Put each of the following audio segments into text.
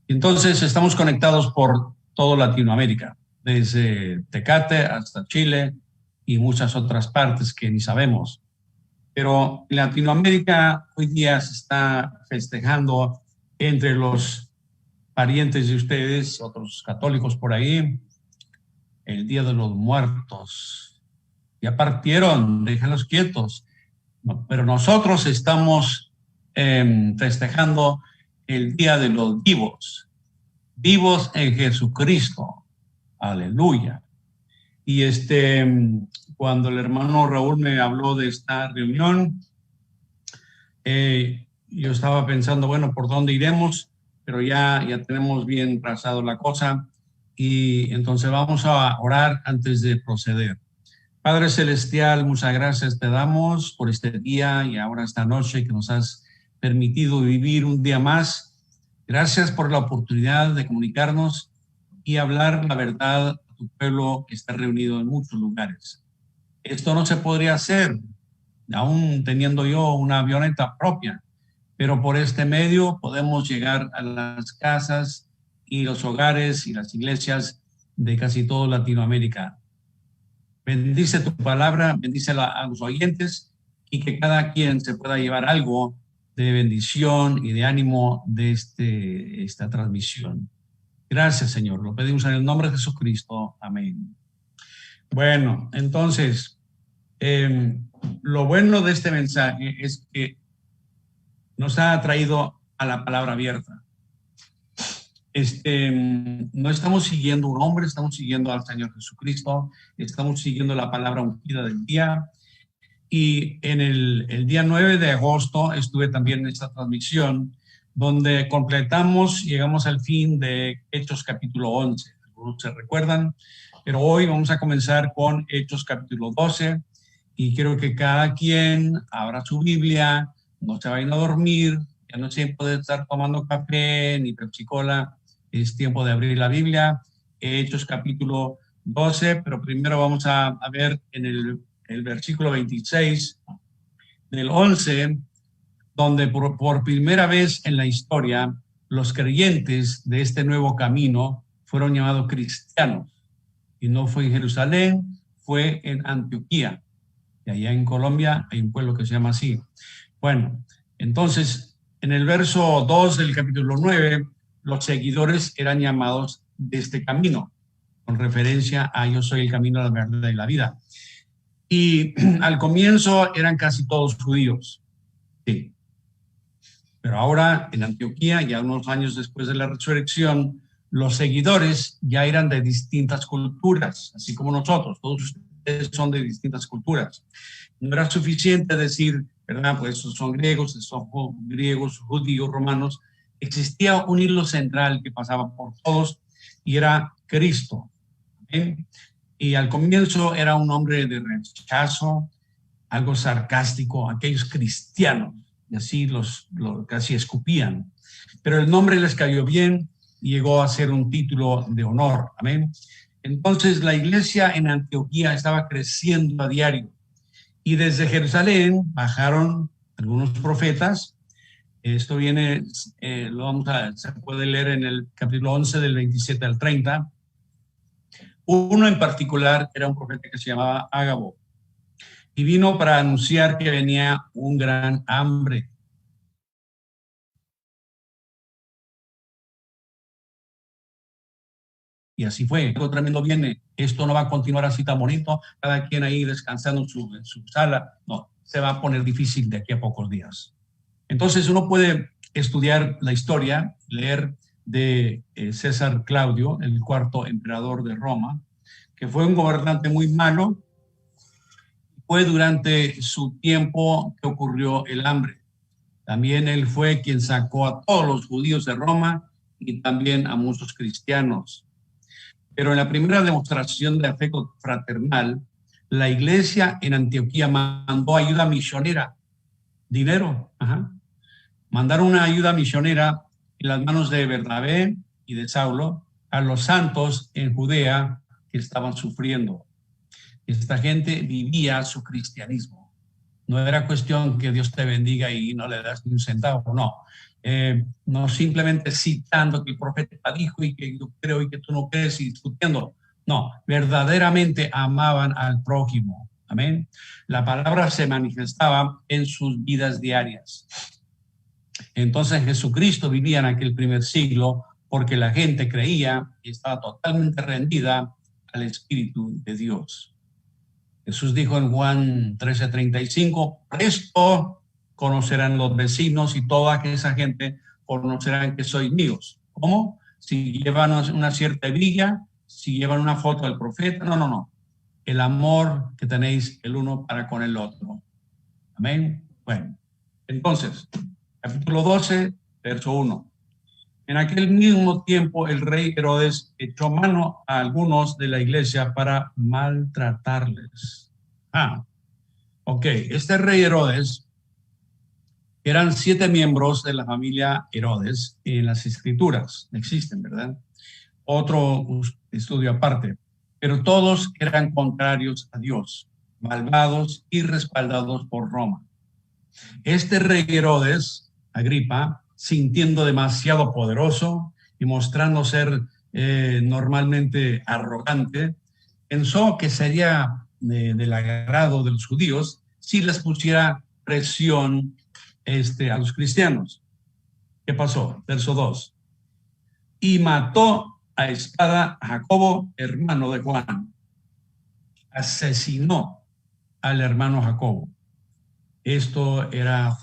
Entonces, estamos conectados por toda Latinoamérica, desde Tecate hasta Chile y muchas otras partes que ni sabemos. Pero en Latinoamérica hoy día se está festejando entre los parientes de ustedes, otros católicos por ahí, el Día de los Muertos. Ya partieron, déjenlos quietos. No, pero nosotros estamos festejando el Día de los Vivos, vivos en Jesucristo. Aleluya. Y cuando el hermano Raúl me habló de esta reunión, yo estaba pensando, bueno, ¿por dónde iremos? Pero ya tenemos bien trazado la cosa y entonces vamos a orar antes de proceder. Padre Celestial, muchas gracias te damos por este día y ahora esta noche que nos has permitido vivir un día más. Gracias por la oportunidad de comunicarnos y hablar la verdad a tu pueblo que está reunido en muchos lugares. Esto no se podría hacer, aún teniendo yo una avioneta propia, pero por este medio podemos llegar a las casas y los hogares y las iglesias de casi toda Latinoamérica. Bendice tu palabra, bendícela a los oyentes y que cada quien se pueda llevar algo de bendición y de ánimo de esta transmisión. Gracias, Señor. Lo pedimos en el nombre de Jesucristo. Amén. Bueno, entonces, lo bueno de este mensaje es que nos ha traído a la palabra abierta. No estamos siguiendo un hombre, estamos siguiendo al Señor Jesucristo, estamos siguiendo la palabra ungida del día. Y en el día 9 de agosto estuve también en esta transmisión donde llegamos al fin de Hechos capítulo 11. Algunos se recuerdan, pero hoy vamos a comenzar con Hechos capítulo 12 y quiero que cada quien abra su Biblia, no se vayan a dormir, ya no es tiempo de estar tomando café ni Pepsi Cola, es tiempo de abrir la Biblia, Hechos capítulo 12, pero primero vamos a ver en el versículo 26 del 11, donde por primera vez en la historia los creyentes de este nuevo camino fueron llamados cristianos. Y no fue en Jerusalén, fue en Antioquía. Y allá en Colombia hay un pueblo que se llama así. Bueno, entonces, en el verso 2 del capítulo 9, los seguidores eran llamados de este camino, con referencia a yo soy el camino, la verdad y la vida. Y al comienzo eran casi todos judíos, sí. Pero ahora en Antioquía, ya unos años después de la resurrección, los seguidores ya eran de distintas culturas, así como nosotros, todos ustedes son de distintas culturas. No era suficiente decir, ¿verdad? Pues estos son griegos, judíos, romanos. Existía un hilo central que pasaba por todos y era Cristo. ¿Eh? Y al comienzo era un hombre de rechazo, algo sarcástico, aquellos cristianos, y así los casi escupían. Pero el nombre les cayó bien y llegó a ser un título de honor. Amén. Entonces la iglesia en Antioquía estaba creciendo a diario. Y desde Jerusalén bajaron algunos profetas. Esto viene, se puede leer en el capítulo 11 del 27 al 30. Uno en particular era un profeta que se llamaba Ágabo y vino para anunciar que venía un gran hambre. Y así fue, algo tremendo viene. Esto no va a continuar así tan bonito, cada quien ahí descansando en su sala. No, se va a poner difícil de aquí a pocos días. Entonces uno puede estudiar la historia, leer de César Claudio, el cuarto emperador de Roma, que fue un gobernante muy malo. Fue durante su tiempo que ocurrió el hambre. También él fue quien sacó a todos los judíos de Roma y también a muchos cristianos. Pero en la primera demostración de afecto fraternal, la iglesia en Antioquía mandó ayuda misionera, dinero. Mandaron una ayuda misionera en las manos de Bernabé y de Saulo a los santos en Judea que estaban sufriendo. Esta gente vivía su cristianismo. No era cuestión que Dios te bendiga y no le das ni un centavo, no. no simplemente citando que el profeta dijo y que yo creo y que tú no crees y discutiendo. No, verdaderamente amaban al prójimo. Amén. La palabra se manifestaba en sus vidas diarias. Entonces Jesucristo vivía en aquel primer siglo porque la gente creía y estaba totalmente rendida al Espíritu de Dios. Jesús dijo en Juan 13:35, presto conocerán los vecinos y toda esa gente conocerán que sois míos. ¿Cómo? Si llevan una cierta hebilla, si llevan una foto del profeta. No. El amor que tenéis el uno para con el otro. Amén. Bueno, entonces, capítulo 12, verso 1. En aquel mismo tiempo el rey Herodes echó mano a algunos de la iglesia para maltratarles. Ok, este rey Herodes, eran 7 miembros de la familia Herodes en las escrituras, existen, ¿verdad? Otro estudio aparte, pero todos eran contrarios a Dios, malvados y respaldados por Roma. Este rey Herodes, Agripa, sintiendo demasiado poderoso y mostrando ser normalmente arrogante, pensó que sería del agrado de los judíos si les pusiera presión a los cristianos. ¿Qué pasó? Verso 2. Y mató a espada a Jacobo, hermano de Juan. Asesinó al hermano Jacobo. Esto era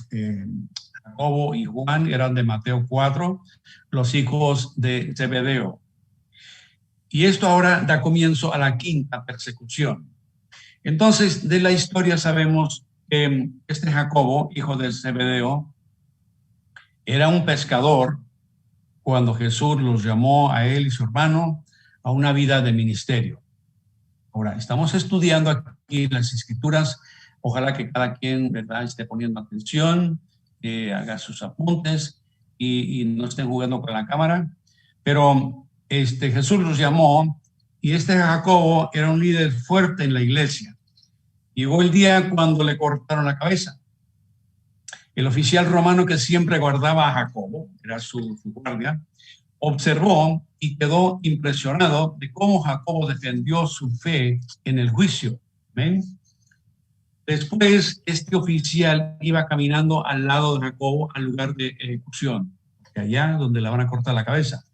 Jacobo y Juan, eran de Mateo 4, los hijos de Zebedeo. Y esto ahora da comienzo a la 5ª persecución. Entonces, de la historia sabemos que este Jacobo, hijo de Zebedeo, era un pescador cuando Jesús los llamó a él y su hermano a una vida de ministerio. Ahora, estamos estudiando aquí las escrituras. Ojalá que cada quien, ¿verdad?, esté poniendo atención, haga sus apuntes y no estén jugando con la cámara. Pero Jesús los llamó y Jacobo era un líder fuerte en la iglesia. Llegó el día cuando le cortaron la cabeza. El oficial romano que siempre guardaba a Jacobo, era su guardia, observó y quedó impresionado de cómo Jacobo defendió su fe en el juicio. ¿Ven? Después, este oficial iba caminando al lado de Jacobo al lugar de ejecución, allá donde le van a cortar la cabeza.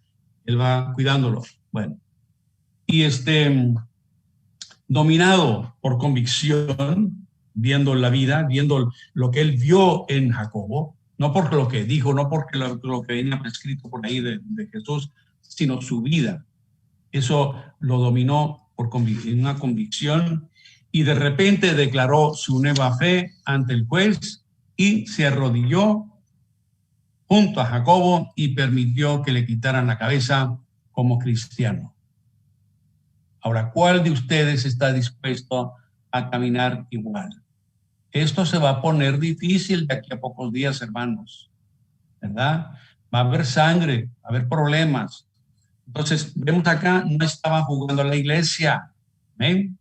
Él va cuidándolo. Bueno, y dominado por convicción, viendo la vida, viendo lo que él vio en Jacobo, no por lo que dijo, no porque lo que venía escrito por ahí de Jesús, sino su vida. Eso lo dominó por una convicción y de repente declaró su nueva fe ante el juez y se arrodilló junto a Jacobo y permitió que le quitaran la cabeza como cristiano. Ahora, ¿cuál de ustedes está dispuesto a caminar igual? Esto se va a poner difícil de aquí a pocos días, hermanos, ¿verdad? Va a haber sangre, va a haber problemas. Entonces, vemos acá, no estaban jugando a la iglesia. ¿Ven?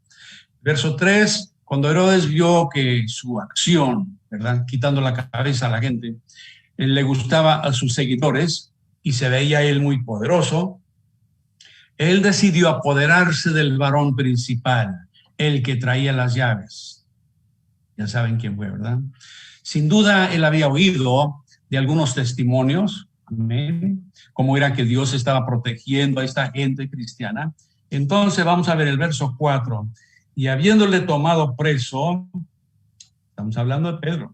Verso 3, cuando Herodes vio que su acción, ¿verdad?, quitando la cabeza a la gente, le gustaba a sus seguidores y se veía él muy poderoso, él decidió apoderarse del varón principal, el que traía las llaves. Ya saben quién fue, ¿verdad? Sin duda, él había oído de algunos testimonios, amén, cómo era que Dios estaba protegiendo a esta gente cristiana. Entonces, vamos a ver el verso 4. Y habiéndole tomado preso, estamos hablando de Pedro,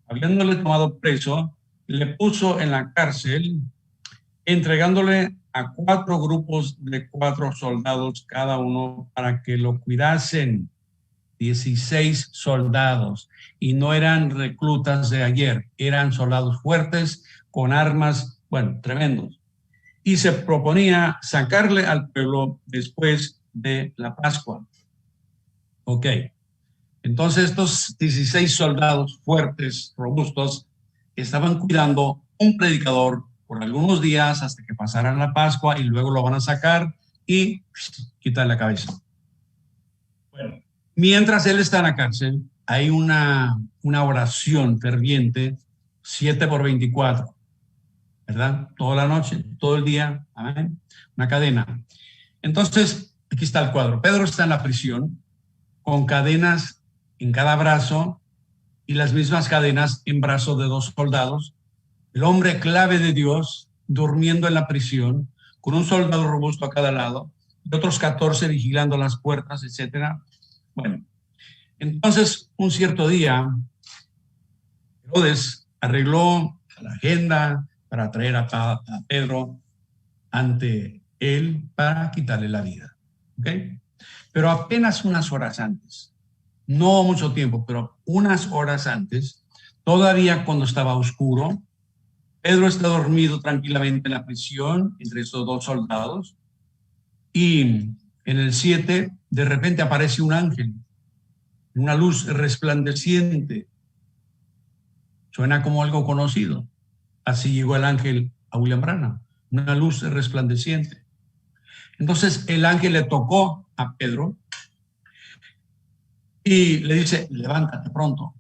habiéndole tomado preso, le puso en la cárcel, entregándole a 4 grupos de 4 soldados cada uno para que lo cuidasen. 16 soldados, y no eran reclutas de ayer, eran soldados fuertes con armas, bueno, tremendos. Y se proponía sacarle al pueblo después de la Pascua. Ok, entonces estos 16 soldados fuertes, robustos, estaban cuidando un predicador por algunos días hasta que pasaran la Pascua y luego lo van a sacar y quitar la cabeza. Bueno, mientras él está en la cárcel, hay una oración ferviente, 7 por 24. ¿verdad? Toda la noche, todo el día, amén. Una cadena. Entonces, aquí está el cuadro. Pedro está en la prisión con cadenas en cada brazo y las mismas cadenas en brazos de 2 soldados. El hombre clave de Dios durmiendo en la prisión con un soldado robusto a cada lado y otros 14 vigilando las puertas, etcétera. Bueno, entonces un cierto día Herodes arregló la agenda para traer a Pedro ante él para quitarle la vida. ¿Ok? Pero apenas unas horas antes, no mucho tiempo, pero unas horas antes, todavía cuando estaba oscuro, Pedro está dormido tranquilamente en la prisión entre estos 2 soldados y en el 7 de repente aparece un ángel, una luz resplandeciente. Suena como algo conocido. Así llegó el ángel a William Branham, una luz resplandeciente. Entonces el ángel le tocó a Pedro y le dice, levántate pronto.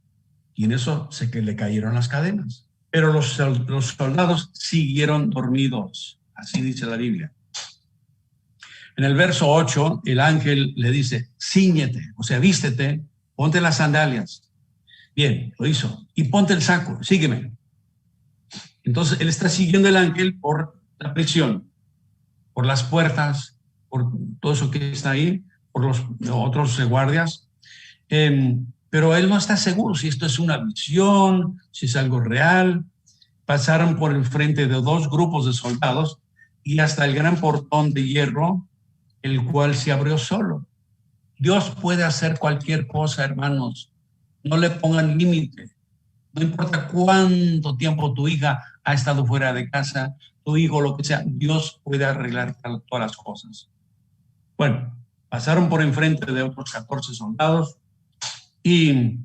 Y en eso sé que le cayeron las cadenas. Pero los soldados siguieron dormidos. Así dice la Biblia. En el verso 8, el ángel le dice, cíñete, o sea, vístete, ponte las sandalias. Bien, lo hizo. Y ponte el saco, sígueme. Entonces, él está siguiendo el ángel por la prisión, por las puertas, por todo eso que está ahí, por los otros guardias. Pero él no está seguro si esto es una visión, si es algo real. Pasaron por el frente de 2 grupos de soldados y hasta el gran portón de hierro, el cual se abrió solo. Dios puede hacer cualquier cosa, hermanos. No le pongan límite. No importa cuánto tiempo tu hija ha estado fuera de casa, tu hijo, lo que sea, Dios puede arreglar todas las cosas. Bueno, pasaron por enfrente de otros 14 soldados y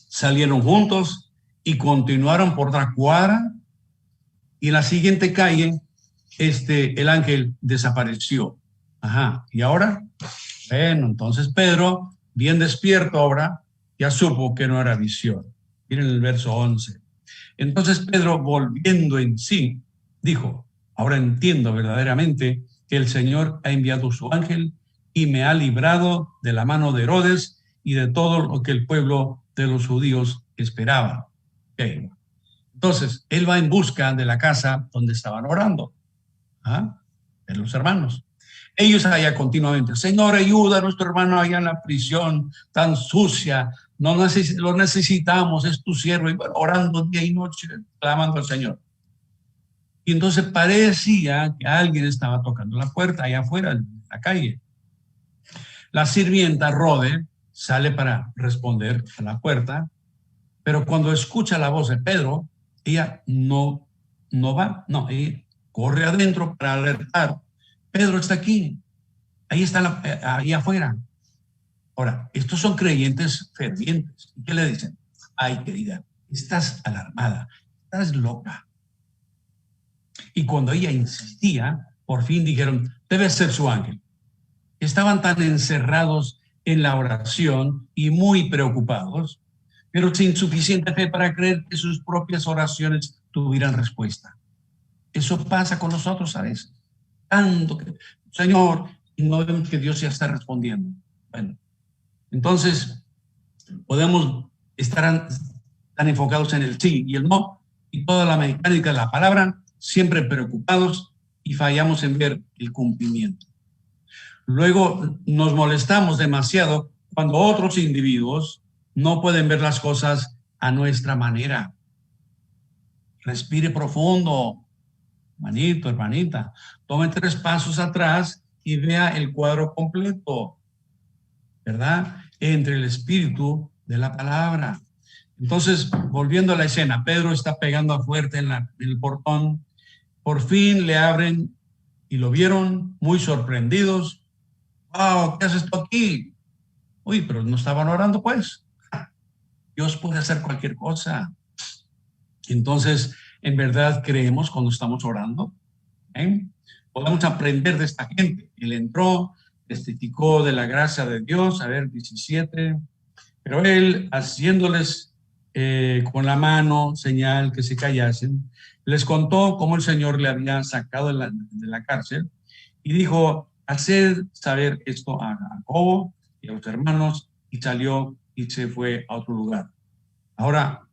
salieron juntos y continuaron por otra cuadra y en la siguiente calle el ángel desapareció. Ajá, ¿y ahora? Bueno, entonces Pedro, bien despierto ahora, ya supo que no era visión. Miren el verso 11. Entonces Pedro, volviendo en sí, dijo, ahora entiendo verdaderamente que el Señor ha enviado su ángel y me ha librado de la mano de Herodes y de todo lo que el pueblo de los judíos esperaba. Okay. Entonces, él va en busca de la casa donde estaban orando, de los hermanos. Ellos allá continuamente, Señor, ayuda a nuestro hermano allá en la prisión tan sucia, no lo necesitamos, es tu siervo, y bueno, orando día y noche, clamando al Señor. Y entonces parecía que alguien estaba tocando la puerta allá afuera, en la calle. La sirvienta Rode sale para responder a la puerta, pero cuando escucha la voz de Pedro, ella no va, no, ella corre adentro para alertar. Pedro está aquí, ahí está, ahí afuera. Ahora, estos son creyentes fervientes. ¿Y qué le dicen? Ay, querida, estás alarmada, estás loca. Y cuando ella insistía, por fin dijeron, debe ser su ángel. Estaban tan encerrados en la oración y muy preocupados, pero sin suficiente fe para creer que sus propias oraciones tuvieran respuesta. Eso pasa con nosotros a veces. Tanto que, Señor, y no vemos que Dios ya está respondiendo. Bueno, entonces podemos estar tan enfocados en el sí y el no, y toda la mecánica de la palabra, siempre preocupados y fallamos en ver el cumplimiento. Luego nos molestamos demasiado cuando otros individuos no pueden ver las cosas a nuestra manera. Respire profundo, hermanito, hermanita. Tome 3 pasos atrás y vea el cuadro completo, ¿verdad? Entre el espíritu de la palabra. Entonces, volviendo a la escena, Pedro está pegando fuerte en el portón. Por fin le abren y lo vieron muy sorprendidos. ¡Wow! ¿Qué haces tú aquí? Uy, pero no estaban orando, pues. Dios puede hacer cualquier cosa. Entonces, en verdad creemos cuando estamos orando. Podemos aprender de esta gente. Él entró, testificó de la gracia de Dios, a ver, 17. Pero él, haciéndoles con la mano, señal que se callasen. Les contó cómo el Señor le había sacado de la cárcel y dijo, haced saber esto a Jacobo y a los hermanos, y salió y se fue a otro lugar. Ahora,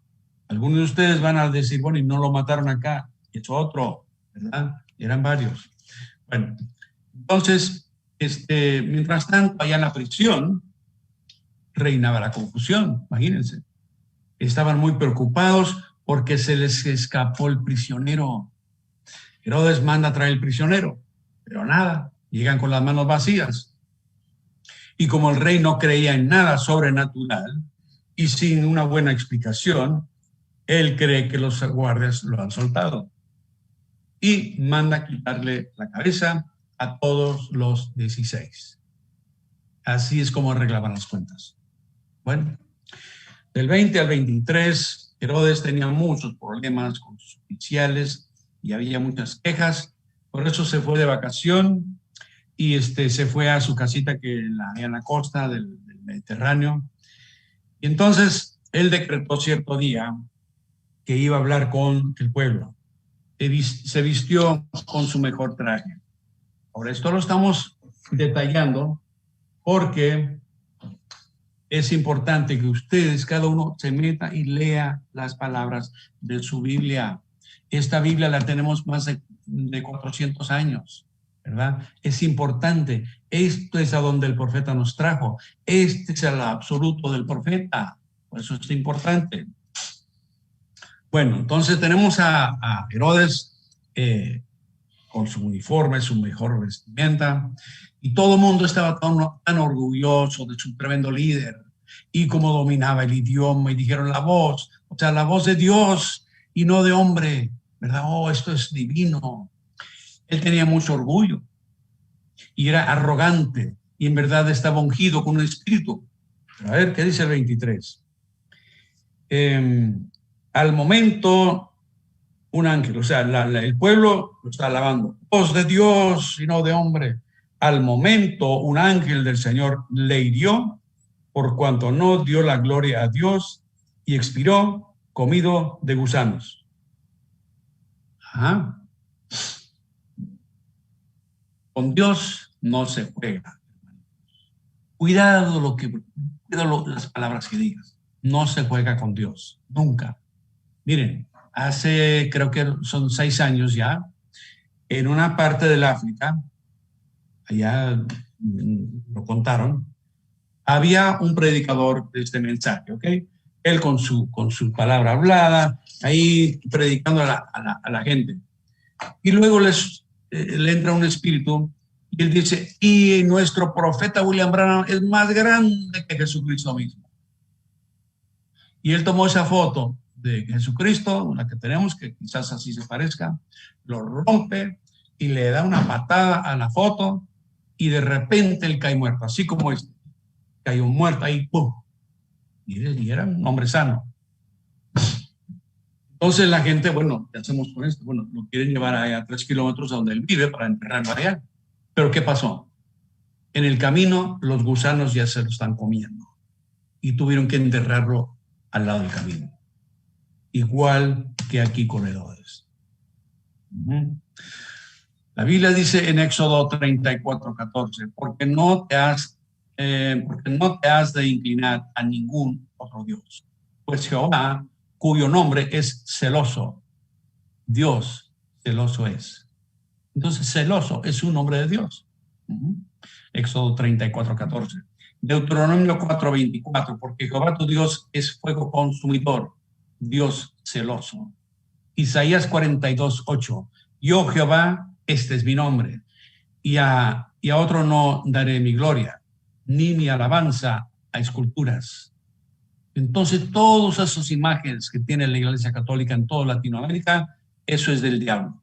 algunos de ustedes van a decir, bueno, y no lo mataron acá, y hecho otro, ¿verdad? Eran varios. Bueno, entonces, mientras tanto, allá en la prisión, reinaba la confusión, imagínense. Estaban muy preocupados porque se les escapó el prisionero. Herodes manda a traer el prisionero, pero nada, llegan con las manos vacías. Y como el rey no creía en nada sobrenatural y sin una buena explicación, él cree que los guardias lo han soltado y manda quitarle la cabeza a todos los 16. Así es como arreglaban las cuentas. Bueno, del 20 al 23, Herodes tenía muchos problemas con sus oficiales y había muchas quejas, por eso se fue de vacación y se fue a su casita que hay en la costa del Mediterráneo. Y entonces él decretó cierto día que iba a hablar con el pueblo. Se vistió con su mejor traje. Ahora, esto lo estamos detallando porque es importante que ustedes, cada uno, se meta y lea las palabras de su Biblia. Esta Biblia la tenemos más de 400 años, ¿verdad? Es importante. Esto es a donde el profeta nos trajo. Este es el absoluto del profeta. Por eso es importante. Bueno, entonces tenemos a Herodes con su uniforme, su mejor vestimenta, y todo el mundo estaba tan orgulloso de su tremendo líder y cómo dominaba el idioma, y dijeron la voz, o sea, la voz de Dios y no de hombre, ¿verdad? Oh, esto es divino. Él tenía mucho orgullo y era arrogante y en verdad estaba ungido con un espíritu. A ver, ¿qué dice el 23? Al momento, un ángel, o sea, el pueblo lo está alabando, voz de Dios y no de hombre. Al momento, un ángel del Señor le hirió por cuanto no dio la gloria a Dios y expiró comido de gusanos. Ajá. Con Dios no se juega. Cuidado las palabras que digas. No se juega con Dios, nunca. Miren, hace, creo que son 6 años ya, en una parte del África, allá lo contaron, había un predicador de este mensaje, ¿ok? Él con su palabra hablada, ahí predicando a la gente. Y luego le entra un espíritu y él dice, y nuestro profeta William Branham es más grande que Jesucristo mismo. Y él tomó esa foto de Jesucristo, la que tenemos, que quizás así se parezca, lo rompe y le da una patada a la foto y de repente él cae muerto, así como cayó muerto ahí, ¡pum! Y era un hombre sano. Entonces la gente, bueno, ¿qué hacemos con esto? Bueno, lo quieren llevar a 3 kilómetros a donde él vive para enterrarlo allá. Pero ¿qué pasó? En el camino los gusanos ya se lo están comiendo y tuvieron que enterrarlo al lado del camino. Igual que aquí con Herodes. La Biblia dice en Éxodo 34:14, porque no te has de inclinar a ningún otro Dios, pues Jehová, cuyo nombre es celoso, Dios celoso es. Entonces, celoso es un nombre de Dios. Éxodo 34:14. Deuteronomio 4:24, porque Jehová tu Dios es fuego consumidor, Dios celoso. Isaías 42:8, yo Jehová, este es mi nombre, y a otro no daré mi gloria, ni mi alabanza a esculturas. Entonces, todas esas imágenes que tiene la Iglesia Católica en toda Latinoamérica, eso es del diablo.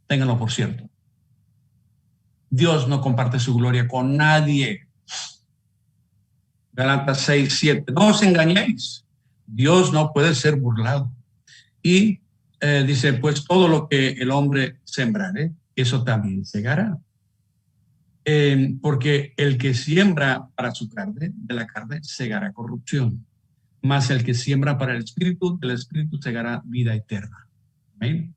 Ténganlo por cierto. Dios no comparte su gloria con nadie. Gálatas 6:7. No os engañéis. Dios no puede ser burlado. Y dice, pues todo lo que el hombre sembrare, eso también segará. Porque el que siembra para su carne, de la carne, segará corrupción. mas el que siembra para el Espíritu, del Espíritu segará vida eterna. ¿Amén?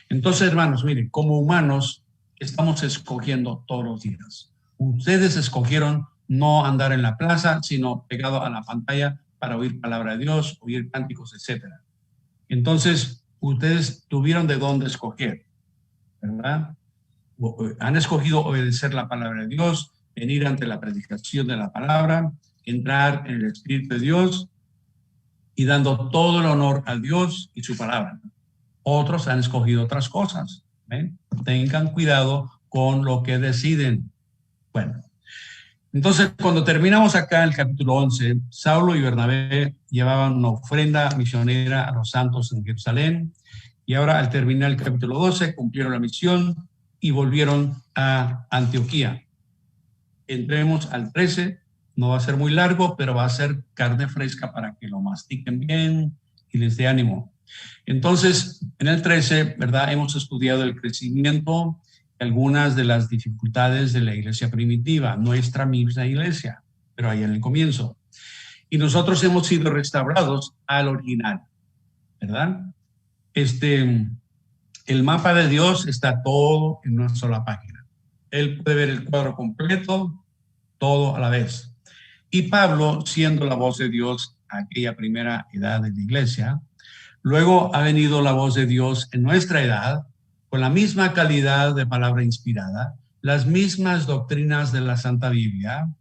Entonces, hermanos, miren, como humanos estamos escogiendo todos los días. Ustedes escogieron no andar en la plaza, sino pegado a la pantalla para oír palabra de Dios, oír cánticos, etc. Entonces, ustedes tuvieron de dónde escoger, ¿verdad? Han escogido obedecer la palabra de Dios, venir ante la predicación de la palabra, entrar en el Espíritu de Dios y dando todo el honor a Dios y su palabra. Otros han escogido otras cosas. ¿Ven? Tengan cuidado con lo que deciden. Bueno, entonces cuando terminamos acá el capítulo 11, Saulo y Bernabé llevaban una ofrenda misionera a los santos en Jerusalén, y ahora al terminar el capítulo 12 cumplieron la misión y volvieron a Antioquía. Entremos al 13, no va a ser muy largo, pero va a ser carne fresca para que lo mastiquen bien y les dé ánimo. Entonces, en el 13, ¿verdad? Hemos estudiado el crecimiento y algunas de las dificultades de la iglesia primitiva, nuestra misma iglesia, pero ahí en el comienzo. Y nosotros hemos sido restaurados al original, ¿verdad? El mapa de Dios está todo en una sola página. Él puede ver el cuadro completo, todo a la vez. Y Pablo, siendo la voz de Dios a aquella primera edad de la iglesia, luego ha venido la voz de Dios en nuestra edad, con la misma calidad de palabra inspirada, las mismas doctrinas de la Santa Biblia,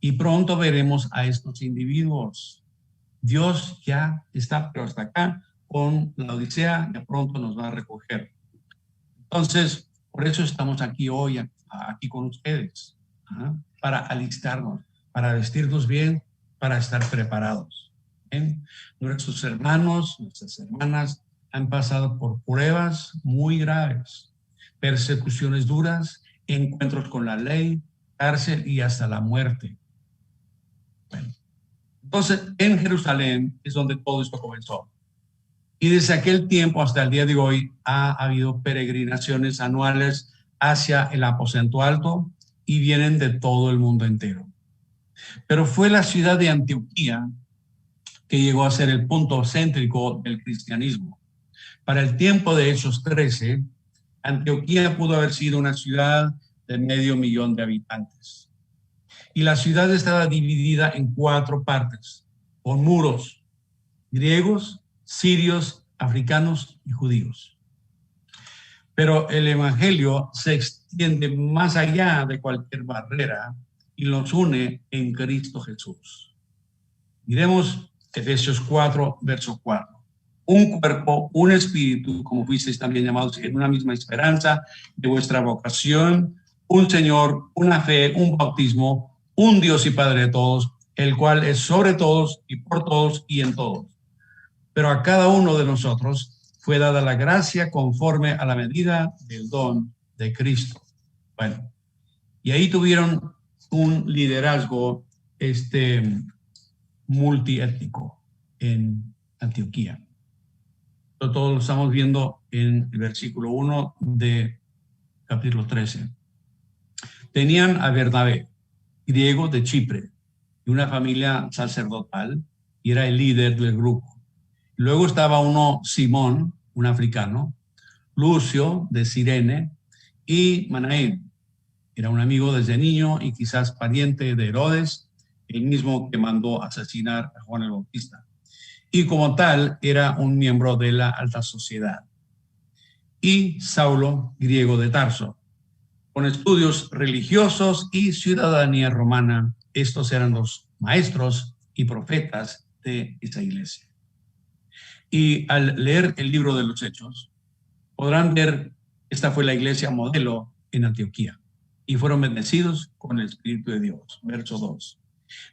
y pronto veremos a estos individuos. Dios ya está, pero hasta acá, con la Odisea, ya pronto nos va a recoger. Entonces, por eso estamos aquí hoy, aquí con ustedes, para alistarnos, para vestirnos bien, para estar preparados. Nuestros hermanos, nuestras hermanas han pasado por pruebas muy graves, persecuciones duras, encuentros con la ley, cárcel y hasta la muerte. Bueno, entonces, en Jerusalén es donde todo esto comenzó. Y desde aquel tiempo hasta el día de hoy ha habido peregrinaciones anuales hacia el aposento alto y vienen de todo el mundo entero. Pero fue la ciudad de Antioquía que llegó a ser el punto céntrico del cristianismo. Para el tiempo de Hechos 13, Antioquía pudo haber sido una ciudad de 500,000 de habitantes. Y la ciudad estaba dividida en 4 partes, con muros: griegos, sirios, africanos y judíos. Pero el evangelio se extiende más allá de cualquier barrera y los une en Cristo Jesús. Miremos Efesios 4, verso 4. Un cuerpo, un espíritu, como fuisteis también llamados en una misma esperanza de vuestra vocación, un Señor, una fe, un bautismo, un Dios y Padre de todos, el cual es sobre todos y por todos y en todos. Pero a cada uno de nosotros fue dada la gracia conforme a la medida del don de Cristo. Bueno, y ahí tuvieron un liderazgo multiétnico en Antioquía. Todo lo estamos viendo en el versículo 1 de capítulo 13. Tenían a Bernabé, griego de Chipre, de una familia sacerdotal, y era el líder del grupo. Luego estaba uno, Simón, un africano, Lucio de Cirene, y Manaén, era un amigo desde niño y quizás pariente de Herodes, el mismo que mandó asesinar a Juan el Bautista. Y como tal, era un miembro de la alta sociedad. Y Saulo, griego de Tarso, con estudios religiosos y ciudadanía romana. Estos eran los maestros y profetas de esa iglesia. Y al leer el libro de los Hechos, podrán ver, esta fue la iglesia modelo en Antioquía. Y fueron bendecidos con el Espíritu de Dios. Verso 2.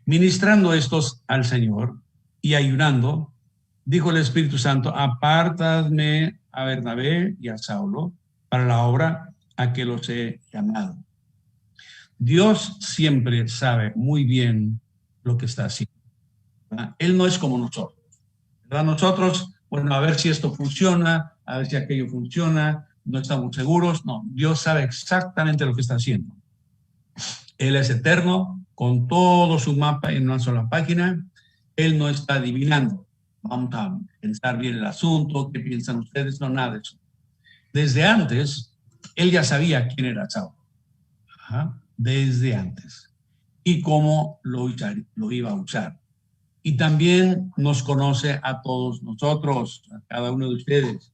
Ministrando estos al Señor y ayunando, dijo el Espíritu Santo: apártame a Bernabé y a Saulo para la obra a que los he llamado. Dios siempre sabe muy bien lo que está haciendo, ¿verdad? Él no es como nosotros, ¿verdad? Nosotros, bueno, a ver si esto funciona, a ver si aquello funciona, no estamos seguros. No, Dios sabe exactamente lo que está haciendo. Él es eterno, con todo su mapa en una sola página. Él no está adivinando. Vamos a pensar bien el asunto, ¿qué piensan ustedes? No, nada de eso. Desde antes, él ya sabía quién era Saulo. Desde antes. Y cómo lo iba a usar. Y también nos conoce a todos nosotros, a cada uno de ustedes.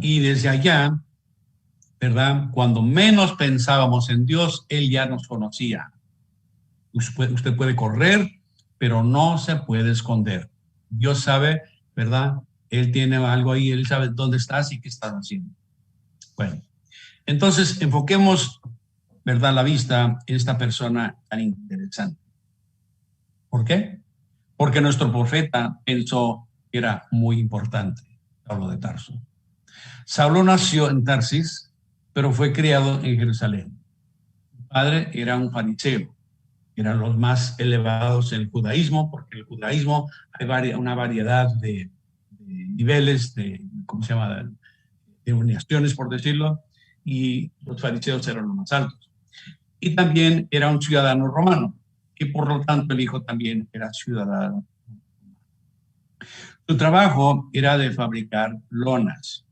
Y desde allá, ¿verdad? Cuando menos pensábamos en Dios, Él ya nos conocía. Usted puede correr, pero no se puede esconder. Dios sabe, ¿verdad? Él tiene algo ahí, Él sabe dónde estás y qué estás haciendo. Bueno, entonces enfoquemos, ¿verdad?, la vista en esta persona tan interesante. ¿Por qué? Porque nuestro profeta pensó que era muy importante, Saulo de Tarso. Saulo nació en Tarsis, pero fue criado en Jerusalén. Su padre era un fariseo, eran los más elevados en el judaísmo, porque en el judaísmo hay una variedad de niveles, ¿cómo se llama?, de uniones, por decirlo, y los fariseos eran los más altos. Y también era un ciudadano romano, y por lo tanto el hijo también era ciudadano. Su trabajo era de fabricar lonas,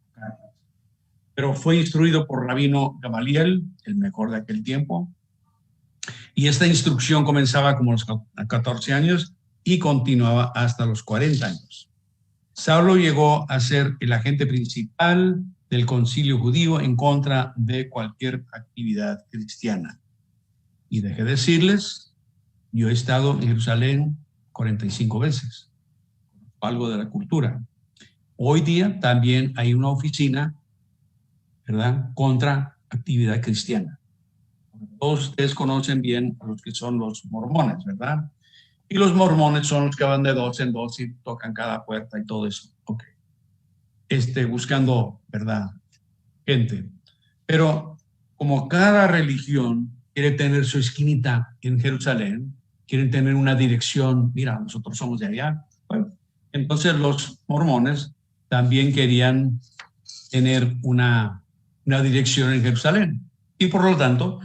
pero fue instruido por Rabino Gamaliel, el mejor de aquel tiempo, y esta instrucción comenzaba como a 14 años y continuaba hasta los 40 años. Saulo llegó a ser el agente principal del concilio judío en contra de cualquier actividad cristiana. Y dejé decirles, yo he estado en Jerusalén 45 veces, algo de la cultura. Hoy día también hay una oficina, ¿verdad?, contra actividad cristiana. Todos ustedes conocen bien a los que son los mormones, ¿verdad? Y los mormones son los que van de dos en dos y tocan cada puerta y todo eso. Ok. Buscando, ¿verdad?, gente. Pero como cada religión quiere tener su esquinita en Jerusalén, quieren tener una dirección, mira, nosotros somos de allá. Bueno, entonces los mormones también querían tener una dirección en Jerusalén. Y por lo tanto,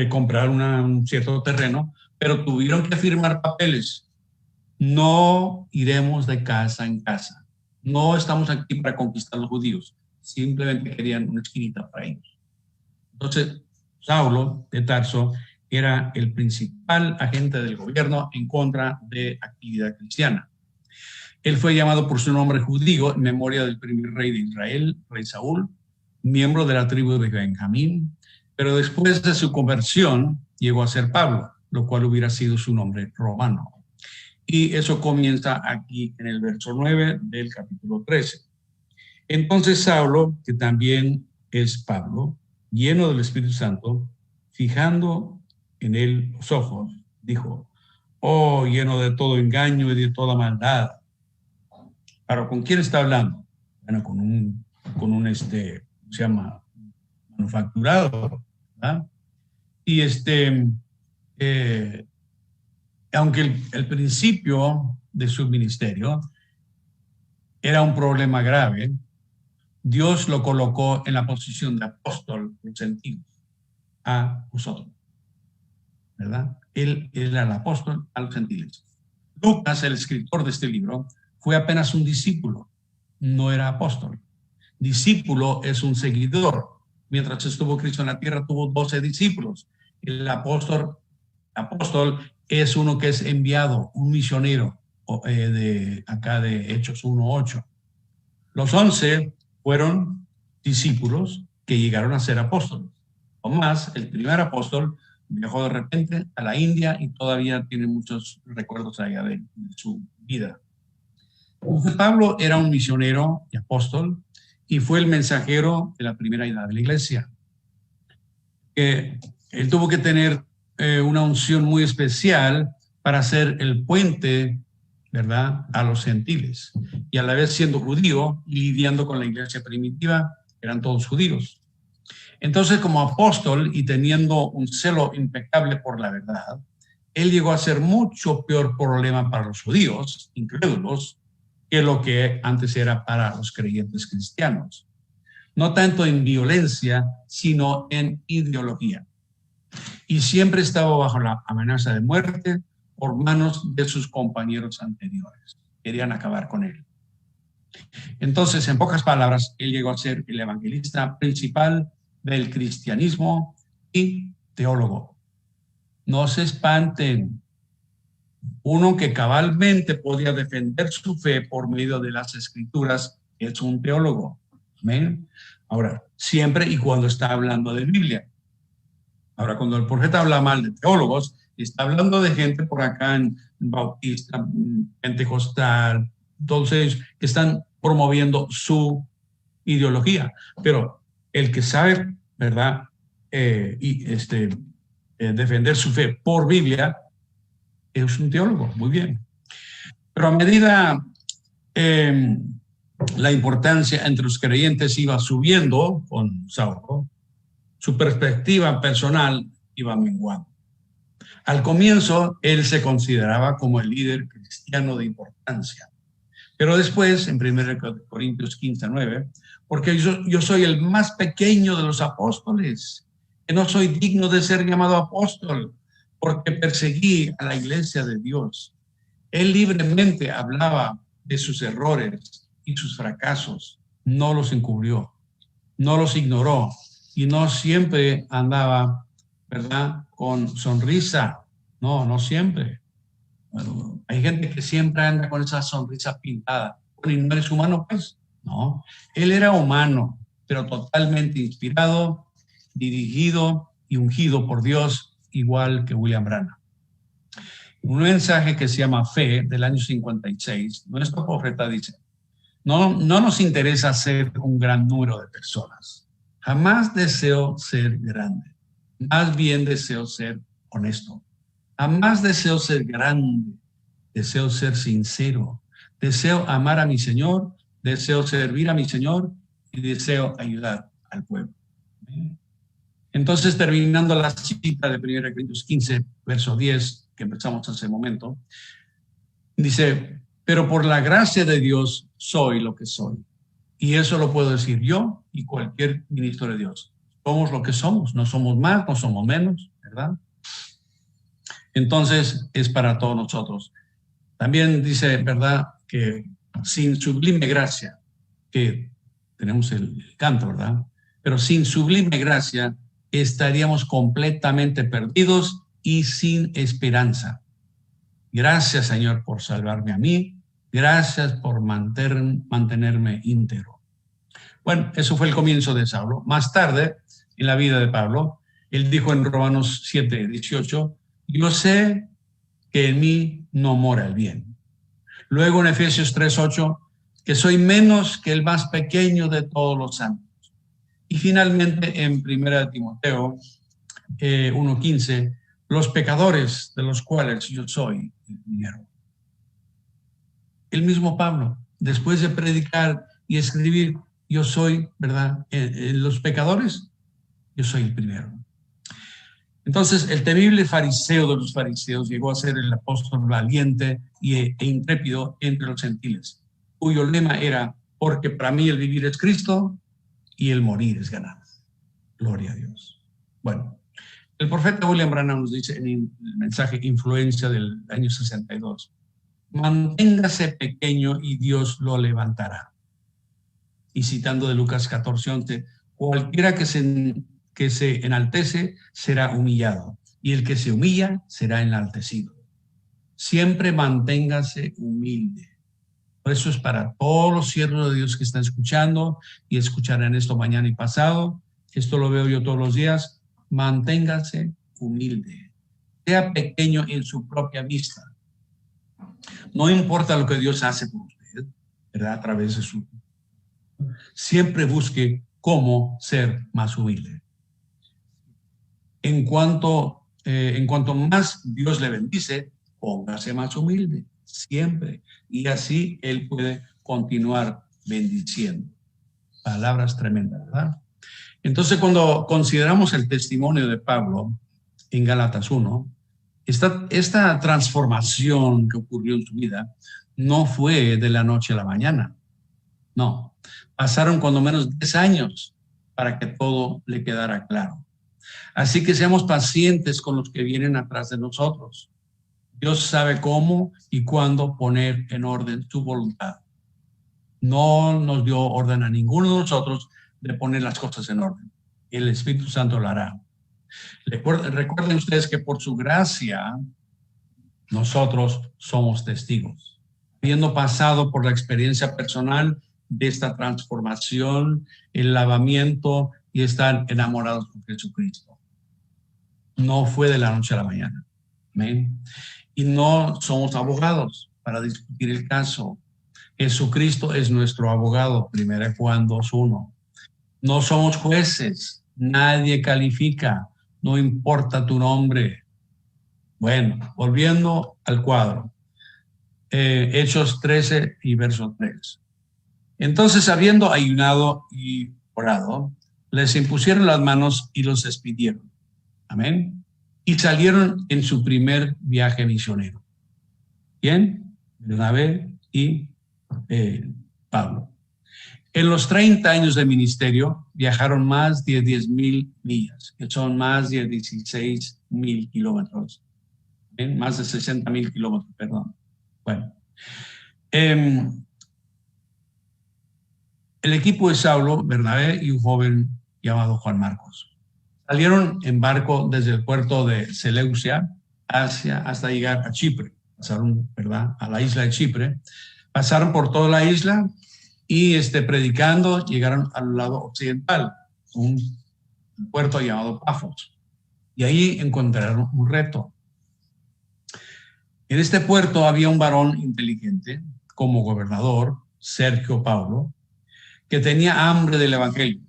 comprar un cierto terreno, pero tuvieron que firmar papeles. No iremos de casa en casa. No estamos aquí para conquistar a los judíos. Simplemente querían una esquinita para ellos. Entonces, Saulo de Tarso era el principal agente del gobierno en contra de actividad cristiana. Él fue llamado por su nombre judío en memoria del primer rey de Israel, rey Saúl, miembro de la tribu de Benjamín, pero después de su conversión llegó a ser Pablo, lo cual hubiera sido su nombre romano. Y eso comienza aquí en el verso 9 del capítulo 13. Entonces Saulo, que también es Pablo, lleno del Espíritu Santo, fijando en él los ojos, dijo, oh, lleno de todo engaño y de toda maldad. Pero ¿con quién está hablando? Bueno, con un se llama manufacturado, ¿verdad? Y aunque el principio de su ministerio era un problema grave, Dios lo colocó en la posición de apóstol en sentido a nosotros, ¿verdad? Él era el apóstol a los gentiles. Lucas, el escritor de este libro, fue apenas un discípulo, no era apóstol. Discípulo es un seguidor. Mientras estuvo Cristo en la tierra, tuvo 12 discípulos. El apóstol es uno que es enviado, un misionero, de acá de Hechos 1:8. Los 11 fueron discípulos que llegaron a ser apóstoles. Tomás, el primer apóstol, viajó de repente a la India y todavía tiene muchos recuerdos allá de su vida. Pablo era un misionero y apóstol y fue el mensajero de la primera edad de la iglesia. Él tuvo que tener una unción muy especial para ser el puente, ¿verdad?, a los gentiles. Y a la vez siendo judío y lidiando con la iglesia primitiva, eran todos judíos. Entonces, como apóstol y teniendo un celo impecable por la verdad, él llegó a ser mucho peor problema para los judíos, incrédulos, que lo que antes era para los creyentes cristianos. No tanto en violencia, sino en ideología. y siempre estaba bajo la amenaza de muerte por manos de sus compañeros anteriores. Querían acabar con él. Entonces, en pocas palabras, él llegó a ser el evangelista principal del cristianismo y teólogo. No se espanten. Uno que cabalmente podía defender su fe por medio de las escrituras es un teólogo. ¿Amén? Ahora, siempre y cuando está hablando de Biblia. Ahora, cuando el profeta habla mal de teólogos, está hablando de gente por acá en Bautista, Pentecostal, todos ellos que están promoviendo su ideología. Pero el que sabe, ¿verdad? Defender su fe por Biblia es un teólogo, muy bien. Pero a medida la importancia entre los creyentes iba subiendo con Saulo, su perspectiva personal iba menguando. Al comienzo, él se consideraba como el líder cristiano de importancia. Pero después, en 1 Corintios 15:9, porque yo soy el más pequeño de los apóstoles, que no soy digno de ser llamado apóstol, porque perseguí a la iglesia de Dios. Él libremente hablaba de sus errores y sus fracasos, no los encubrió, no los ignoró y no siempre andaba, ¿verdad?, con sonrisa. No siempre. Bueno, hay gente que siempre anda con esa sonrisa pintada. Bueno, ¿y no eres humano, pues? No. Él era humano, pero totalmente inspirado, dirigido y ungido por Dios, igual que William Branham. Un mensaje que se llama Fe, del año 56, nuestro profeta dice: no nos interesa ser un gran número de personas. Jamás deseo ser grande. Más bien deseo ser honesto. Jamás deseo ser grande. Deseo ser sincero. Deseo amar a mi Señor. Deseo servir a mi Señor. Y deseo ayudar al pueblo. Entonces, terminando la cita de 1 Corintios 15, verso 10, que empezamos hace un momento, dice: pero por la gracia de Dios soy lo que soy. Y eso lo puedo decir yo y cualquier ministro de Dios. Somos lo que somos, no somos más, no somos menos, ¿verdad? Entonces, es para todos nosotros. También dice, ¿verdad?, que sin sublime gracia, que tenemos el canto, ¿verdad? Pero sin sublime gracia estaríamos completamente perdidos y sin esperanza. Gracias, Señor, por salvarme a mí. Gracias por mantenerme íntegro. Bueno, eso fue el comienzo de Saulo. Más tarde, en la vida de Pablo, él dijo en Romanos 7:18, yo sé que en mí no mora el bien. Luego en Efesios 3:8, que soy menos que el más pequeño de todos los santos. Y finalmente en 1 Timoteo 1:15, los pecadores de los cuales yo soy el primero. El mismo Pablo, después de predicar y escribir, yo soy, ¿verdad?, los pecadores, yo soy el primero. Entonces, el temible fariseo de los fariseos llegó a ser el apóstol valiente e intrépido entre los gentiles, cuyo lema era: porque para mí el vivir es Cristo y el morir es ganar. Gloria a Dios. Bueno, el profeta William Branham nos dice en el mensaje Influencia del año 62, manténgase pequeño y Dios lo levantará. Y citando de Lucas 14:11, cualquiera que se enaltece será humillado, y el que se humilla será enaltecido. Siempre manténgase humilde. Por eso es para todos los siervos de Dios que están escuchando y escucharán esto mañana y pasado. Esto lo veo yo todos los días. Manténgase humilde. Sea pequeño en su propia vista. No importa lo que Dios hace por usted, ¿verdad?, a través de su... Siempre busque cómo ser más humilde. En cuanto más Dios le bendice, póngase más humilde, siempre. Y así Él puede continuar bendiciendo. Palabras tremendas, ¿verdad? Entonces, cuando consideramos el testimonio de Pablo en Gálatas 1, esta transformación que ocurrió en su vida no fue de la noche a la mañana. No, pasaron cuando menos 10 años para que todo le quedara claro. Así que seamos pacientes con los que vienen atrás de nosotros. Dios sabe cómo y cuándo poner en orden su voluntad. No nos dio orden a ninguno de nosotros de poner las cosas en orden. El Espíritu Santo lo hará. Recuerden ustedes que por su gracia nosotros somos testigos. Habiendo pasado por la experiencia personal de esta transformación, el lavamiento y estar enamorados con Jesucristo. No fue de la noche a la mañana. Amén. Y no somos abogados para discutir el caso. Jesucristo es nuestro abogado, 1 Juan 2:1. No somos jueces, nadie califica, no importa tu nombre. Bueno, volviendo al cuadro. Hechos 13 y verso 3. Entonces, habiendo ayunado y orado, les impusieron las manos y los despidieron. Amén. Y salieron en su primer viaje misionero. ¿Quién? Bernabé y Pablo. En los 30 años de ministerio viajaron más de 10,000 millas, que son más de 16,000 kilómetros. Más de 60,000 kilómetros, perdón. Bueno. El equipo de Saulo, Bernabé y un joven llamado Juan Marcos salieron en barco desde el puerto de Seleucia hasta llegar a Chipre. Pasaron, ¿verdad?, a la isla de Chipre. Pasaron por toda la isla y predicando llegaron al lado occidental, un puerto llamado Pafos. Y ahí encontraron un reto. En este puerto había un varón inteligente como gobernador, Sergio Paulo, que tenía hambre del evangelio.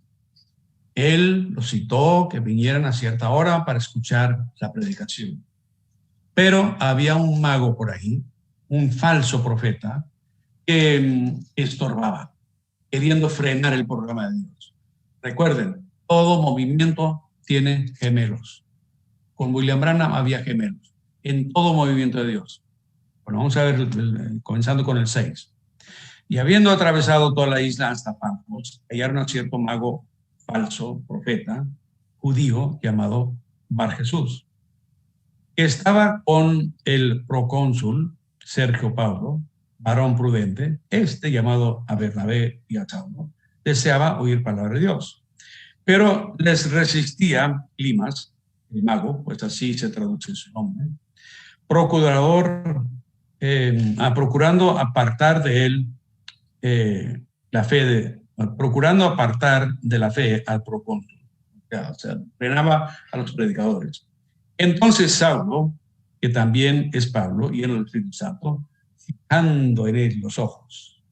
Él los citó que vinieran a cierta hora para escuchar la predicación. Pero había un mago por ahí, un falso profeta, que estorbaba, queriendo frenar el programa de Dios. Recuerden, todo movimiento tiene gemelos. Con William Branham había gemelos en todo movimiento de Dios. Bueno, vamos a ver, comenzando con el 6. Y habiendo atravesado toda la isla hasta Pafos, hallaron a cierto mago falso, profeta, judío, llamado Bar Jesús, que estaba con el procónsul Sergio Paulo, varón prudente, llamado a Bernabé y a Saulo, deseaba oír palabra de Dios. Pero les resistía Limas, el mago, pues así se traduce su nombre, procurando apartar de él procurando apartar de la fe al procónsul. O sea, frenaba a los predicadores. Entonces Saulo, que también es Pablo, lleno del Espíritu Santo, fijando en él los ojos,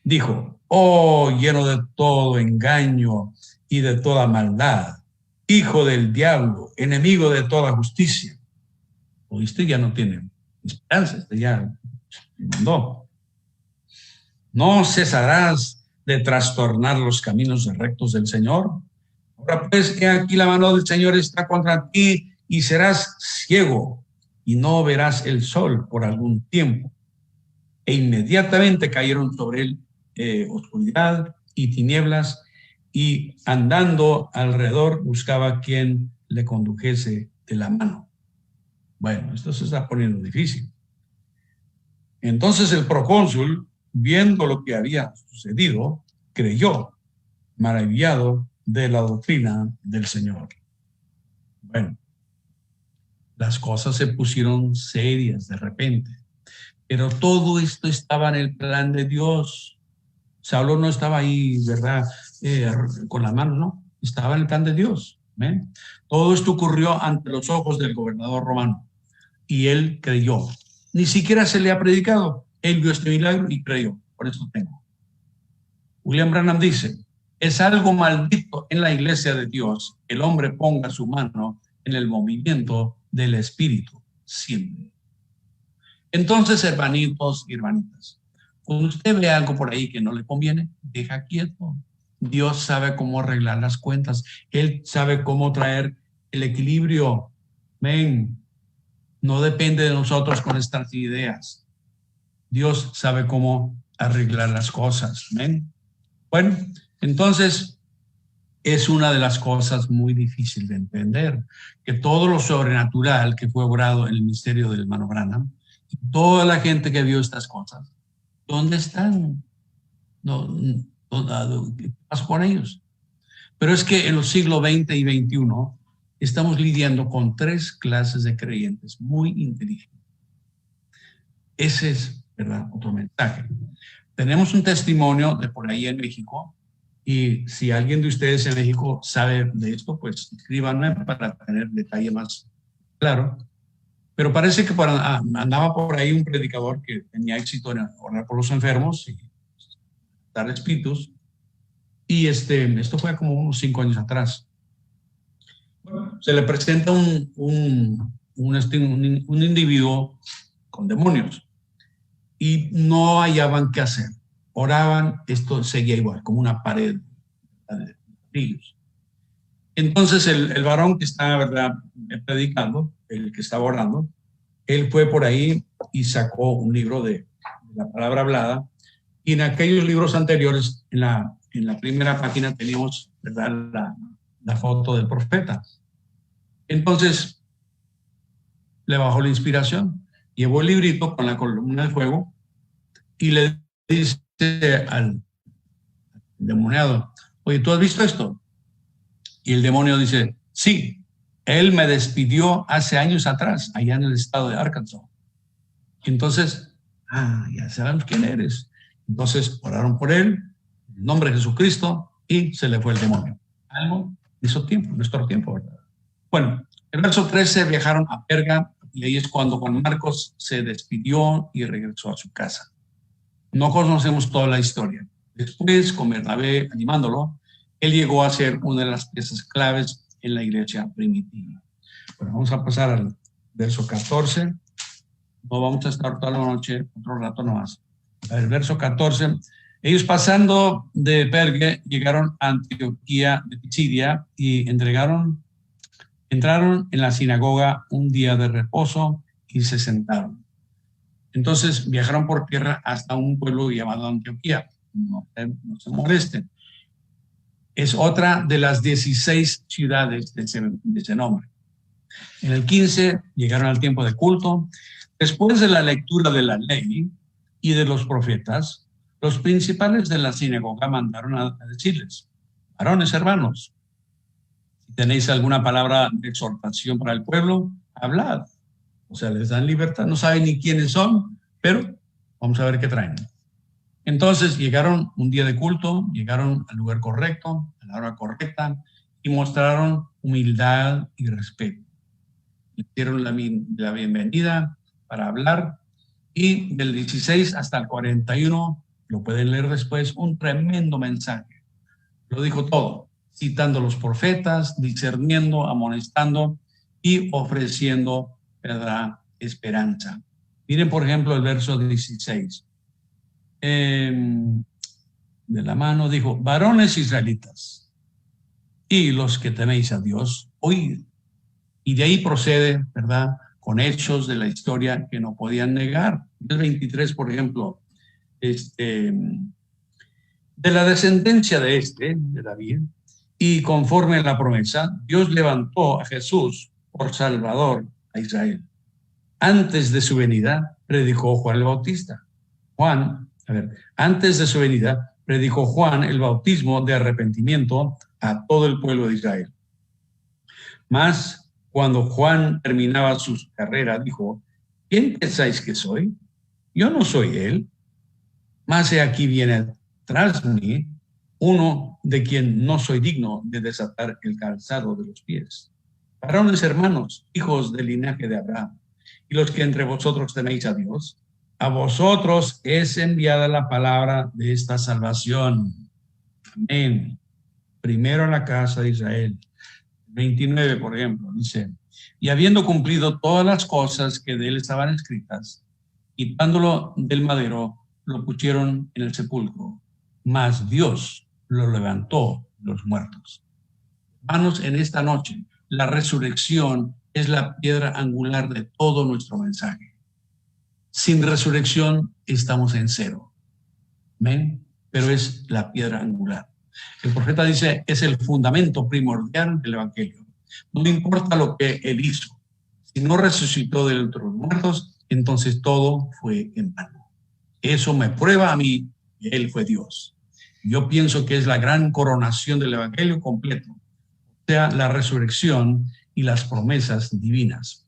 dijo: oh, lleno de todo engaño y de toda maldad, hijo del diablo, enemigo de toda justicia. ¿Oíste? Ya no tiene esperanza, ya mandó. ¿No cesarás de trastornar los caminos rectos del Señor? Ahora pues, que aquí la mano del Señor está contra ti y serás ciego y no verás el sol por algún tiempo. E inmediatamente cayeron sobre él oscuridad y tinieblas, y andando alrededor buscaba quien le condujese de la mano. Bueno, esto se está poniendo difícil. Entonces el procónsul, viendo lo que había sucedido, creyó, maravillado de la doctrina del Señor. Bueno, las cosas se pusieron serias de repente, pero todo esto estaba en el plan de Dios. Saulo no estaba ahí, ¿verdad?, con la mano, no, estaba en el plan de Dios. ¿Ven? Todo esto ocurrió ante los ojos del gobernador romano y él creyó. Ni siquiera se le ha predicado. Él vio este milagro y creyó. Por eso tengo. William Branham dice: es algo maldito en la iglesia de Dios que el hombre ponga su mano en el movimiento del Espíritu siempre. Entonces, hermanitos y hermanitas, cuando usted ve algo por ahí que no le conviene, deja quieto. Dios sabe cómo arreglar las cuentas. Él sabe cómo traer el equilibrio. Ven, no depende de nosotros con estas ideas. Dios sabe cómo arreglar las cosas. ¿Ven? Bueno, entonces, es una de las cosas muy difíciles de entender, que todo lo sobrenatural que fue obrado en el misterio del hermano Branham, toda la gente que vio estas cosas, ¿dónde están? ¿Qué pasó con ellos? Pero es que en los siglos XX y XXI estamos lidiando con tres clases de creyentes muy inteligentes. Ese es, ¿verdad?, otro mensaje. Tenemos un testimonio de por ahí en México, y si alguien de ustedes en México sabe de esto, pues escríbanme para tener detalle más claro. Pero parece que andaba por ahí un predicador que tenía éxito en orar por los enfermos y dar espíritus, y esto fue como unos 5 años atrás. Bueno, se le presenta un individuo con demonios y no hallaban qué hacer. Oraban, esto seguía igual, como una pared de brillos. Entonces el varón que estaba, ¿verdad?, predicando, el que estaba orando, él fue por ahí y sacó un libro de la palabra hablada, y en aquellos libros anteriores, en la primera página teníamos, ¿verdad?, la foto del profeta. Entonces le bajó la inspiración, llevó el librito con la columna de fuego y le dice al demoniado: oye, ¿tú has visto esto? Y el demonio dice: sí, él me despidió hace años atrás, allá en el estado de Arkansas. Entonces, ya sabemos quién eres. Entonces oraron por él, en nombre de Jesucristo, y se le fue el demonio. Algo hizo tiempo, nuestro tiempo, ¿verdad? Bueno, el verso 13, viajaron a Perga, y ahí es cuando Juan Marcos se despidió y regresó a su casa. No conocemos toda la historia. Después, con Bernabé animándolo, él llegó a ser una de las piezas claves en la iglesia primitiva. Bueno, vamos a pasar al verso 14. No vamos a estar toda la noche, otro rato nomás. El verso 14. Ellos, pasando de Perge, llegaron a Antioquía de Pisidia y entraron en la sinagoga un día de reposo y se sentaron. Entonces viajaron por tierra hasta un pueblo llamado Antioquía. No se molesten. Es otra de las 16 ciudades de ese nombre. En el 15 llegaron al tiempo de culto. Después de la lectura de la ley y de los profetas, los principales de la sinagoga mandaron a decirles: varones hermanos, si tenéis alguna palabra de exhortación para el pueblo, hablad. O sea, les dan libertad, no saben ni quiénes son, pero vamos a ver qué traen. Entonces llegaron un día de culto, llegaron al lugar correcto, a la hora correcta, y mostraron humildad y respeto. Le dieron la bienvenida para hablar, y del 16 hasta el 41, lo pueden leer después, un tremendo mensaje. Lo dijo todo, citando a los profetas, discerniendo, amonestando y ofreciendo, ¿verdad?, esperanza. Miren, por ejemplo, el verso 16. De la mano dijo: varones israelitas y los que teméis a Dios, oíd. Y de ahí procede, ¿verdad?, con hechos de la historia que no podían negar. El 23, por ejemplo, de la descendencia de David, y conforme a la promesa, Dios levantó a Jesús por Salvador a Israel. Antes de su venida, predicó Juan el Bautista. Antes de su venida, predicó Juan el bautismo de arrepentimiento a todo el pueblo de Israel. Mas, cuando Juan terminaba su carrera, dijo: ¿quién pensáis que soy? Yo no soy él. Mas he aquí viene tras mí uno de quien no soy digno de desatar el calzado de los pies. Varones hermanos, hijos del linaje de Abraham, y los que entre vosotros tenéis a Dios, a vosotros es enviada la palabra de esta salvación. Amén. Primero a la casa de Israel. 29, por ejemplo, dice: y habiendo cumplido todas las cosas que de él estaban escritas, quitándolo del madero, lo pusieron en el sepulcro, mas Dios lo levantó de los muertos. Hermanos, en esta noche, la resurrección es la piedra angular de todo nuestro mensaje. Sin resurrección estamos en cero. ¿Ven? Pero es la piedra angular. El profeta dice, es el fundamento primordial del Evangelio. No importa lo que él hizo. Si no resucitó de entre los muertos, entonces todo fue en vano. Eso me prueba a mí que él fue Dios. Yo pienso que es la gran coronación del Evangelio completo, o sea, la resurrección y las promesas divinas.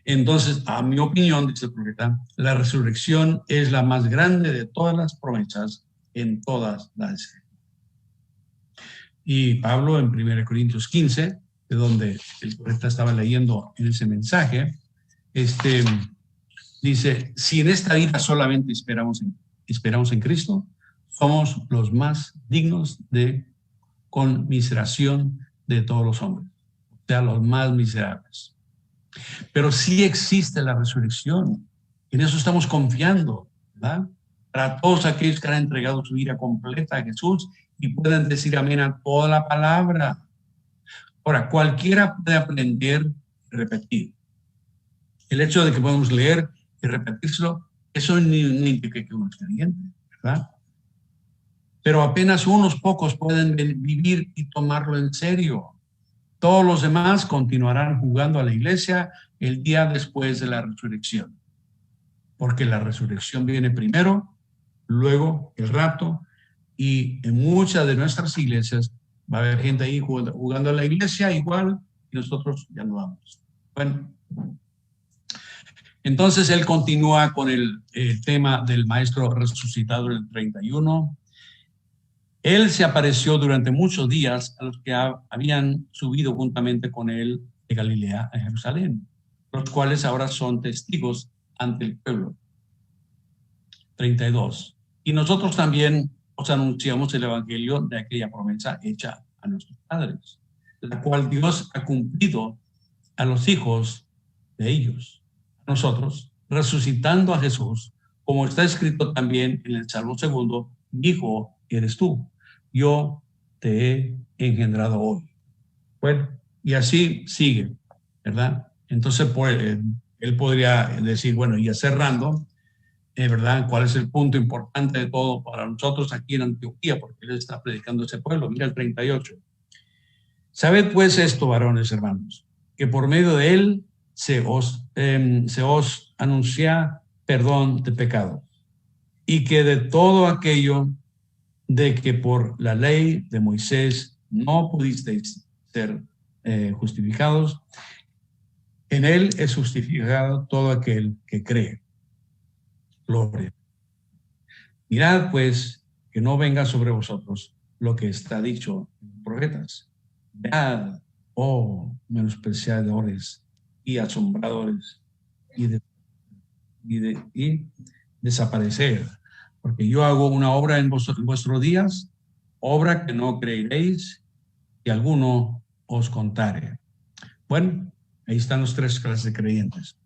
Entonces, a mi opinión, dice el profeta, la resurrección es la más grande de todas las promesas en todas las escrituras. Y Pablo en 1 Corintios 15, de donde el profeta estaba leyendo en ese mensaje, dice, si en esta vida solamente esperamos en Cristo, somos los más dignos de conmiseración de todos los hombres, o sea, los más miserables. Pero sí existe la resurrección, en eso estamos confiando, ¿verdad? Para todos aquellos que han entregado su vida completa a Jesús y pueden decir amén a toda la palabra. Ahora, cualquiera puede aprender y repetir. El hecho de que podemos leer y repetírselo, eso no indica que uno es creyente, ¿verdad? Pero apenas unos pocos pueden vivir y tomarlo en serio. Todos los demás continuarán jugando a la iglesia el día después de la resurrección. Porque la resurrección viene primero, luego el rapto, y en muchas de nuestras iglesias va a haber gente ahí jugando a la iglesia igual, y nosotros ya no vamos. Bueno, entonces él continúa con el tema del maestro resucitado en el 31. Él se apareció durante muchos días a los que habían subido juntamente con él de Galilea a Jerusalén, los cuales ahora son testigos ante el pueblo. 32. Y nosotros también os anunciamos el evangelio de aquella promesa hecha a nuestros padres, la cual Dios ha cumplido a los hijos de ellos, a nosotros, resucitando a Jesús, como está escrito también en el Salmo 2, mi hijo eres tú, yo te he engendrado hoy. Bueno, y así sigue, ¿verdad? Entonces, pues, él podría decir, bueno, ya cerrando, ¿verdad? ¿Cuál es el punto importante de todo para nosotros aquí en Antioquía? Porque él está predicando a ese pueblo. Mira el 38. Sabed pues esto, varones hermanos, que por medio de él se os anuncia perdón de pecados, y que de todo aquello de que por la ley de Moisés no pudisteis ser justificados, en él es justificado todo aquel que cree. Gloria. Mirad pues que no venga sobre vosotros lo que está dicho en los profetas. Vead, oh menospreciadores y asombradores, y desaparecer, porque yo hago una obra en vuestros días, obra que no creeréis, y alguno os contare. Bueno, ahí están los tres clases de creyentes.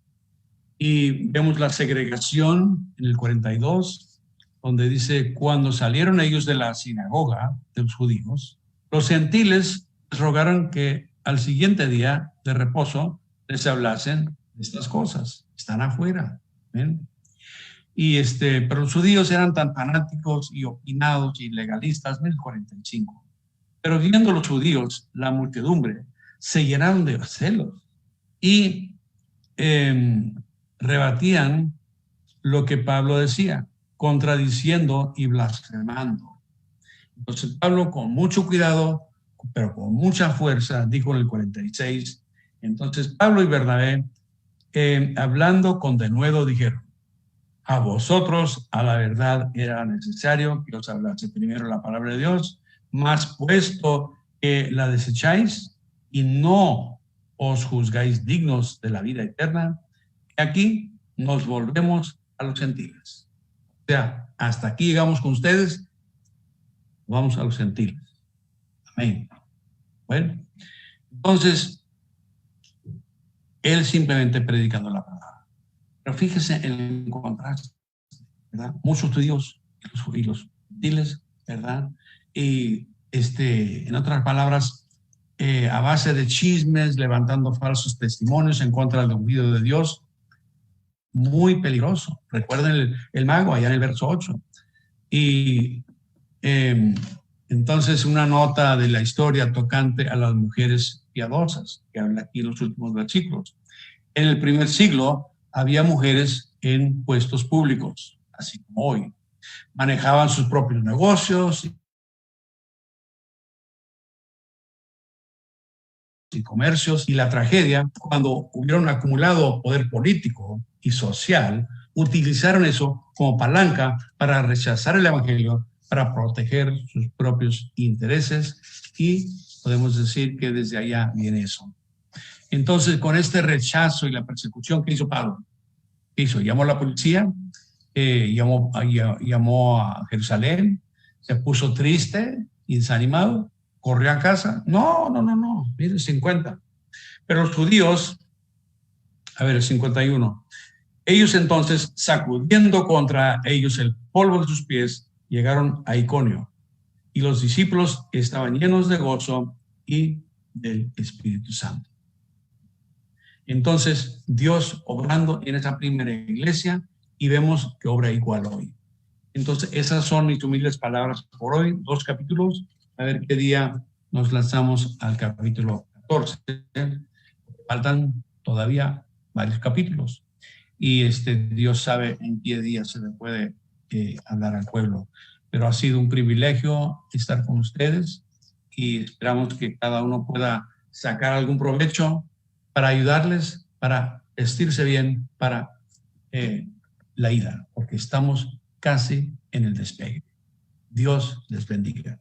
Y vemos la segregación en el 42, donde dice, cuando salieron ellos de la sinagoga de los judíos, los gentiles les rogaron que al siguiente día de reposo les hablasen de estas cosas. Están afuera. ¿Ven? Y pero los judíos eran tan fanáticos y opinados y legalistas, en el 45. Pero viendo los judíos, la muchedumbre, se llenaron de celos y rebatían lo que Pablo decía, contradiciendo y blasfemando. Entonces Pablo, con mucho cuidado, pero con mucha fuerza, dijo en el 46, entonces Pablo y Bernabé, hablando con denuedo, dijeron, a vosotros a la verdad era necesario que os hablase primero la palabra de Dios, mas puesto que la desecháis y no os juzgáis dignos de la vida eterna, aquí nos volvemos a los gentiles. O sea, hasta aquí llegamos con ustedes, vamos a los gentiles. Amén. Bueno, entonces, él simplemente predicando la palabra. Pero fíjese en el contraste, ¿verdad? Muchos judíos y los gentiles, ¿verdad? Y en otras palabras, a base de chismes, levantando falsos testimonios en contra del ungido de Dios, muy peligroso. Recuerden el mago allá en el verso 8. Y Entonces, una nota de la historia tocante a las mujeres piadosas, que habla aquí en los últimos versículos. En el primer siglo había mujeres en puestos públicos, así como hoy. Manejaban sus propios negocios y comercios, y la tragedia, cuando hubieron acumulado poder político y social, utilizaron eso como palanca para rechazar el evangelio, para proteger sus propios intereses, y podemos decir que desde allá viene eso. Entonces, con este rechazo y la persecución que hizo Pablo, ¿qué hizo? Llamó a la policía, llamó a Jerusalén, se puso triste y desanimado, corrió a casa. No, mire, 50. Pero los judíos, a ver, el 51. Ellos entonces, sacudiendo contra ellos el polvo de sus pies, llegaron a Iconio. Y los discípulos estaban llenos de gozo y del Espíritu Santo. Entonces, Dios obrando en esa primera iglesia, y vemos que obra igual hoy. Entonces, esas son mis humildes palabras por hoy, 2 capítulos. A ver qué día nos lanzamos al capítulo 14. Faltan todavía varios capítulos. Y Dios sabe en qué día se le puede hablar al pueblo. Pero ha sido un privilegio estar con ustedes, y esperamos que cada uno pueda sacar algún provecho para ayudarles, para vestirse bien para la ida, porque estamos casi en el despegue. Dios les bendiga.